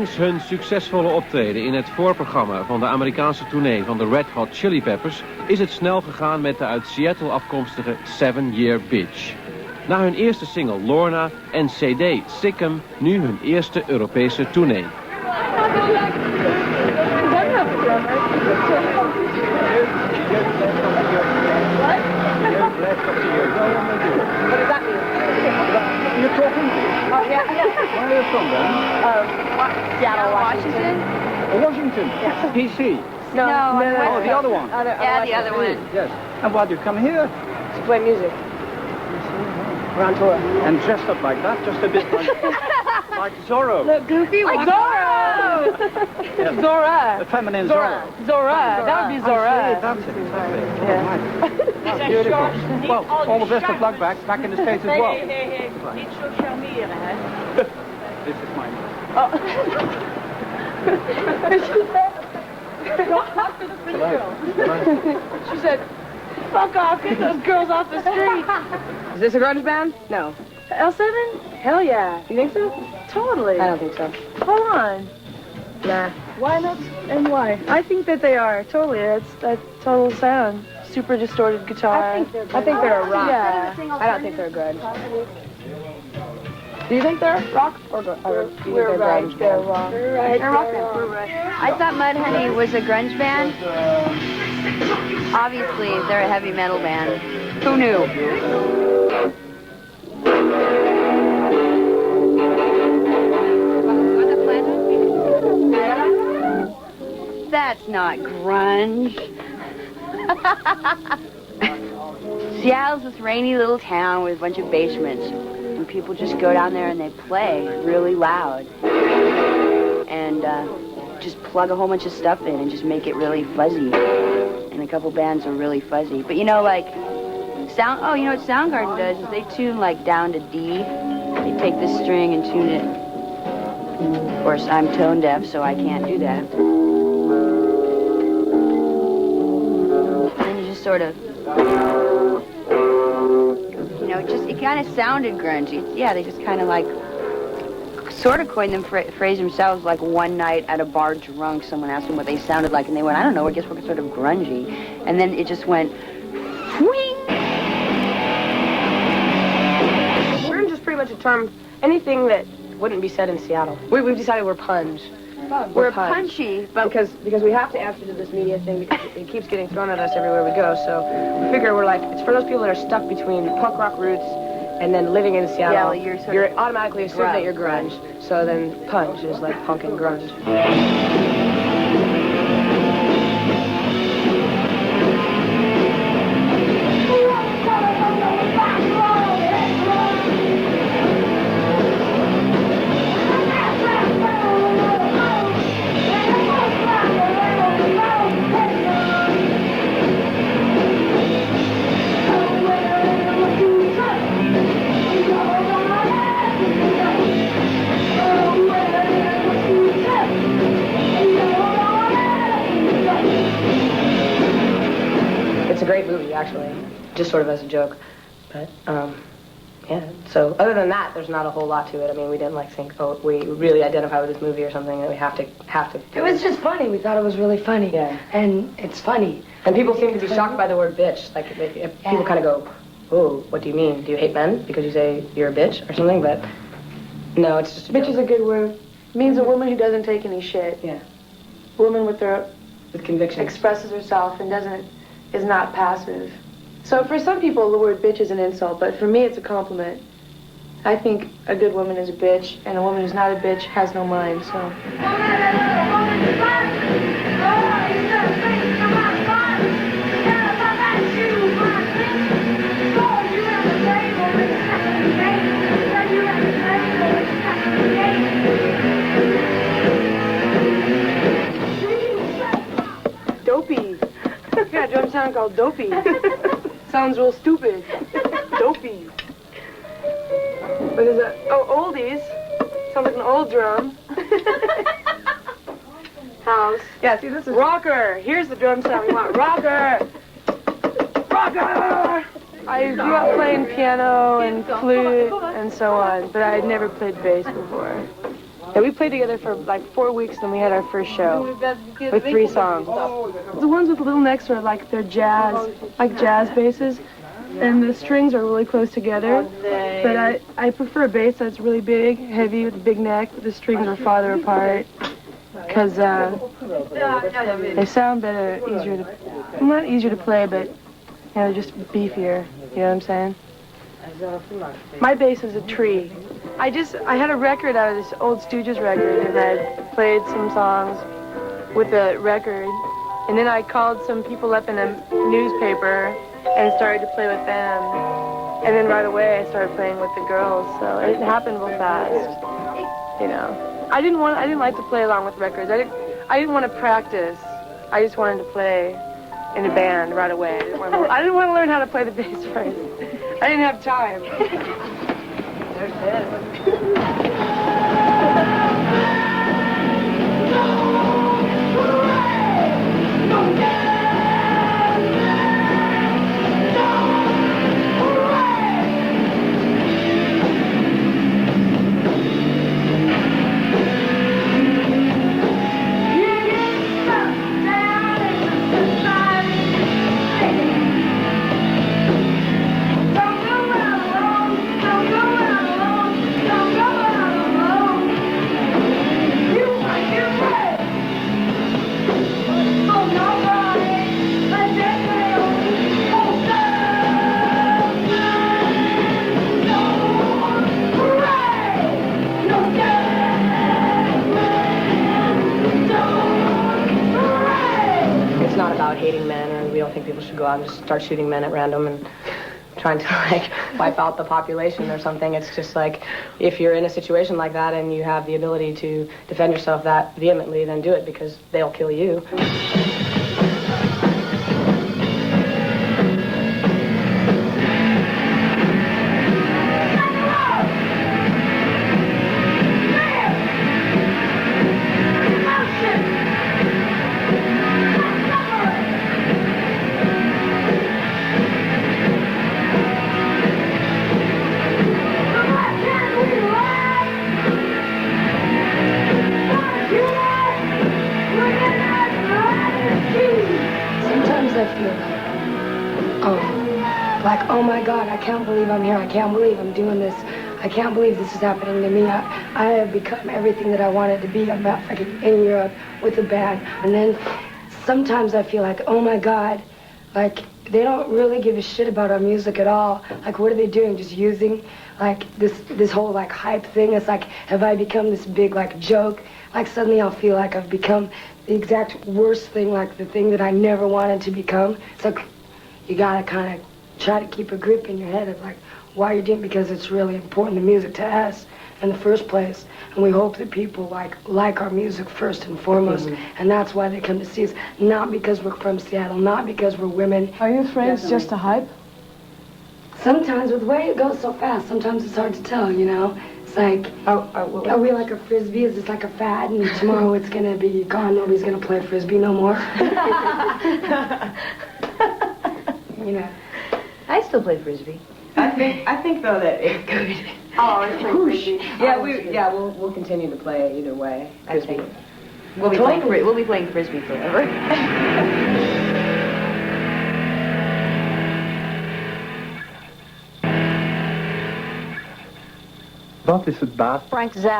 Ondanks hun succesvolle optreden in het voorprogramma van de Amerikaanse tournee van de Red Hot Chili Peppers is het snel gegaan met de uit Seattle afkomstige 7 Year Bitch. Na hun eerste single Lorna en CD Sikkim nu hun eerste Europese tournee. What does that mean? You're talking? Oh, yeah. Where are you from then? Seattle, Washington. Washington? Yes. DC? No. Oh, the other one? Yeah, the other one. Yes. And why do you come here? To play music. We're on tour. And dressed up like that, just a bit like Zorro. Look, Goofy, like Zorro! Yes. Zora. The feminine Zorro. Zora. That would be Zora. That's it, exactly. Yeah. That's beautiful. Well, all the best of luck back in the States as well. Hey. Niet zo charmeren, hè. This is mine. Oh. She said, fuck off, get those girls off the street. Is this a grunge band? No. L7? Hell yeah. You think so? Totally. I don't think so. Hold on. Nah. Why not and why? I think that they are, totally. That's that total sound. Super distorted guitar. I think they're a rock. Yeah. I don't think they're grunge. Do you think they're rock or grunge? We're grunge. They're rock. They're rock. I thought Mudhoney was a grunge band. Obviously, they're a heavy metal band. Who knew? That's not grunge. Seattle's this rainy little town with a bunch of basements. And people just go down there and they play really loud. And just plug a whole bunch of stuff in and just make it really fuzzy. And a couple bands are really fuzzy. But you know, like, you know what Soundgarden does is they tune like down to D. They take this string and tune it. Of course, I'm tone deaf, so I can't do that. And you just sort of, you know, it kind of sounded grungy. Yeah, they just kind of like, sort of coined the phrase themselves, like one night at a bar drunk, someone asked them what they sounded like, and they went, I don't know, I guess we're sort of grungy. And then it just went, whing! Grunge is pretty much a term, anything that wouldn't be said in Seattle. We've decided we're punge. We're punchy, but because we have to answer to this media thing because it keeps getting thrown at us everywhere we go. So we figure we're like, it's for those people that are stuck between punk rock roots and then living in Seattle. Yeah, well, you're automatically assumed that you're grunge. So then punch is like punk and grunge. It's a great movie, actually, just sort of as a joke. But, yeah, so other than that, there's not a whole lot to it. I mean, we didn't, like, think, oh, we really identify with this movie or something, and we have to do it. Was just funny. We thought it was really funny. Yeah. And it's funny. And people seem to be shocked by the word bitch. Like, people kind of go, oh, what do you mean? Do you hate men because you say you're a bitch or something? But, no, it's just a Bitch joke. is a good word. It means a woman who doesn't take any shit. Yeah. A woman with conviction. Expresses herself and is not passive. So for some people, the word bitch is an insult, but for me, it's a compliment. I think a good woman is a bitch, and a woman who's not a bitch has no mind, so. Dopey. Yeah, a drum sound called Dopey. Sounds real stupid. Dopey. What is that? Oh, oldies. Sounds like an old drum. House. Yeah, see, this is rocker. Here's the drum sound we want. Rocker. Rocker. I grew up playing piano and flute and so on, but I had never played bass before. Yeah, we played together for like 4 weeks, and we had our first show with 3 songs. The ones with little necks are like they're jazz, like jazz basses, and the strings are really close together. But I prefer a bass that's really big, heavy, with a big neck. The strings are farther apart because they sound better, easier to, not easier to play, but just beefier. You know what I'm saying? My bass is a tree. I had a record out of this old Stooges record, and I played some songs with the record, and then I called some people up in a newspaper and started to play with them, and then right away I started playing with the girls, so it happened real fast, I didn't like to play along with records. I didn't want to practice. I just wanted to play in a band right away. I didn't want to learn how to play the bass first. I didn't have time. Hating men, or we don't think people should go out and just start shooting men at random and trying to wipe out the population or something. It's just like, if you're in a situation like that and you have the ability to defend yourself that vehemently, then do it, because they'll kill you. Oh my God, I can't believe I'm here. I can't believe I'm doing this. I can't believe this is happening to me. I have become everything that I wanted to be. I'm back in Europe with a band. And then sometimes I feel like, oh my God, like they don't really give a shit about our music at all. Like, what are they doing? Just using like this whole like hype thing. It's like, have I become this big like joke? Like suddenly I'll feel like I've become the exact worst thing, like the thing that I never wanted to become. It's like, you gotta kind of try to keep a grip in your head of like why you're doing it, because it's really important, the music, to us in the first place, and we hope that people like our music first and foremost, and that's why they come to see us, not because we're from Seattle, not because we're women. Are you afraid it's just a hype? Sometimes, with the way it goes so fast, sometimes it's hard to tell, It's like, are we like a Frisbee? Is this like a fad, and tomorrow it's gonna be gone, nobody's gonna play Frisbee no more? I still play Frisbee. I think though that it could. Oh, it's Frisbee. We'll continue to play either way. Frisbee. We'll be playing Frisbee forever. Wat is het baas? Frank Zappa.